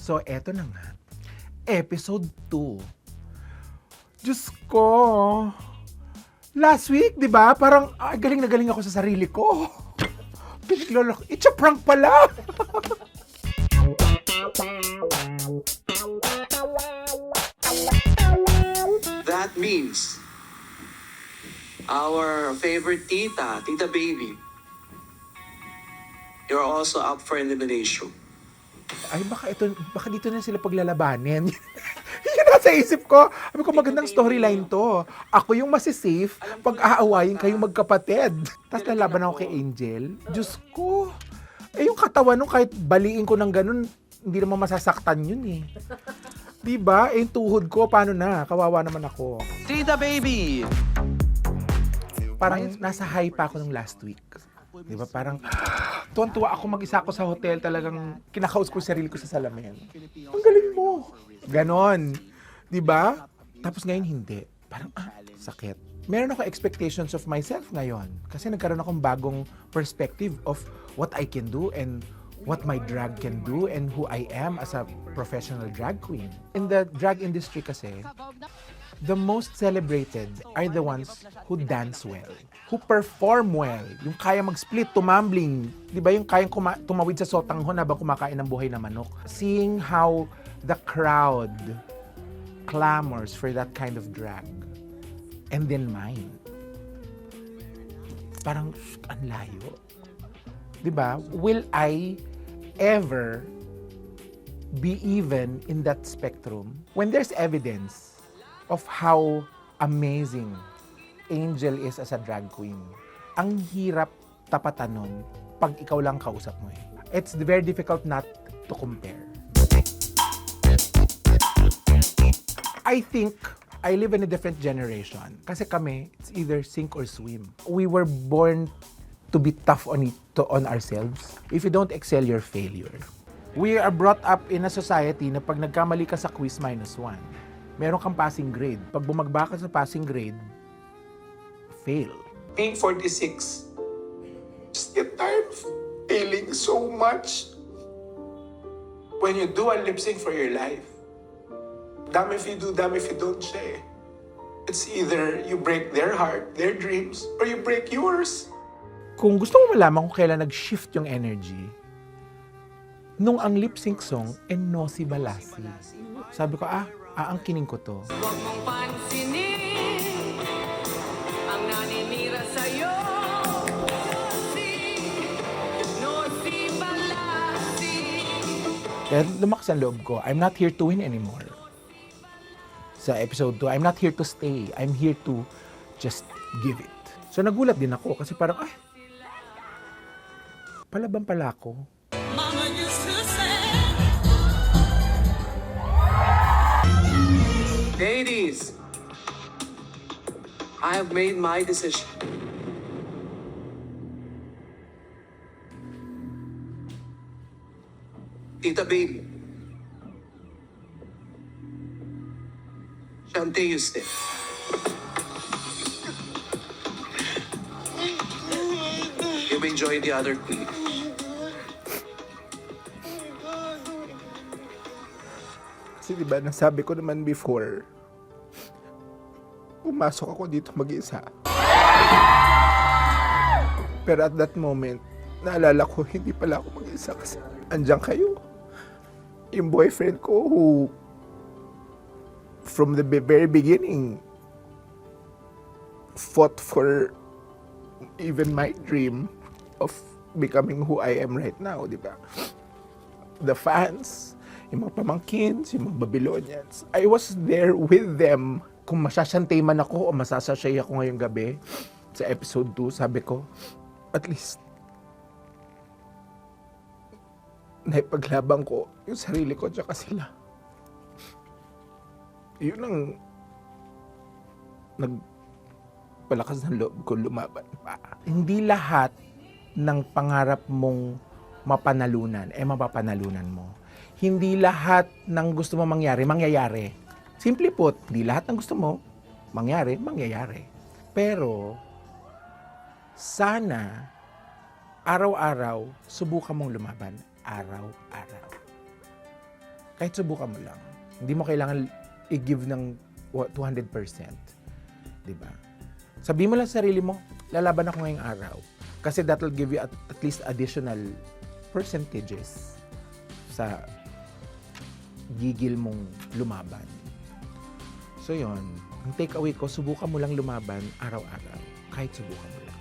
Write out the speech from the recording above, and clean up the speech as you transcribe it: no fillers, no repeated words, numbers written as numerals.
So, eto na nga. Episode 2. Diyos ko. Last week, di ba? Parang galing na galing ako sa sarili ko. Piniglolo ko. It's a prank pala. That means our favorite tita, Tita Baby, you're also up for elimination. Ay, baka dito na sila paglalabanin. Yun nasa isip ko. Sabi ko, magandang storyline to. Ako yung masisafe pag aawayin kayong magkapatid. Tapos lalaban ako kay Angel. Diyos ko. Yung katawan nung kahit baliin ko ng ganun, hindi naman masasaktan yun eh. Diba? Yung tuhod ko, paano na? Kawawa naman ako. Tita Baby! Parang nasa high pa ako nung last week. Diba? Parang tuwan-tuwa ako mag-isa ako sa hotel. Talagang kinakaus ko sarili ko sa salamin. Ang galing mo! Ganon. Diba? Tapos ngayon hindi. Parang sakit. Meron ako expectations of myself ngayon. Kasi nagkaroon akong bagong perspective of what I can do and what my drag can do and who I am as a professional drag queen. In the drag industry kasi, the most celebrated are the ones who dance well, who perform well, yung kaya mag-split, tumambling, di ba yung kayang tumawid sa sotanghon habang kumakain ng buhay na manok. Seeing how the crowd clamors for that kind of drag. And then mine. Parang, ang layo. Di ba? Will I ever be even in that spectrum? When there's evidence of how amazing Angel is as a drag queen, ang hirap tapatan nun pag ikaw lang kausap mo eh. It's very difficult not to compare. I think I live in a different generation. Kasi kami, it's either sink or swim. We were born to be tough on ourselves. If you don't excel, you're failure. We are brought up in a society na pag nagkamali ka sa quiz, -1. Meron kang passing grade. Pag bumagba ka sa passing grade, fail. Being 46, just get tired of failing so much. When you do a lip sync for your life, damn if you do, damn if you don't siya eh. It's either you break their heart, their dreams, or you break yours. Kung gusto mo malaman kung kailan nag-shift yung energy, nung ang lip sync song, Enosi Balasi. Sabi ko, aangkinin ko to. Huwag mong pansinin ang naninira sa'yo. Nosi Balasi. Kaya lumakas ang loob ko. I'm not here to win anymore. Sa episode 2, I'm not here to stay. I'm here to just give it. So nagulat din ako kasi parang, palaban pala ako. Mama used to say. Ladies, I have made my decision. Tita Baby, Shante Houston. You may join the other queen. Kasi diba, nasabi ko naman before, pumasok ako dito mag-isa. Pero at that moment, naalala ko, hindi pala ako mag-isa kasi andyan kayo. Yung boyfriend ko who, from the very beginning, fought for even my dream of becoming who I am right now, di ba? The fans, yung mga pamangkins, yung mga Babylonians, I was there with them. Kung masasyantay man ako o masasashay ako ngayong gabi sa episode 2, sabi ko, at least naipaglaban ko yung sarili ko tsaka sila. Yun ang nagpalakas ng loob ko lumaban pa. Hindi lahat ng pangarap mong mapanalunan, mapapanalunan mo. Hindi lahat ng gusto mo mangyari, mangyayari. Simple put, hindi lahat ng gusto mo mangyari, mangyayari. Pero, sana, araw-araw, subukan mong lumaban. Araw-araw. kahit subukan mo lang. Hindi mo kailangan i-give ng 200%. Diba? Sabi mo lang sa sarili mo, lalaban ako ngayong araw. Kasi that will give you at least additional percentages sa gigil mong lumaban. So yon, ang take away ko, subukan mo lang lumaban araw-araw. Kahit subukan mo lang.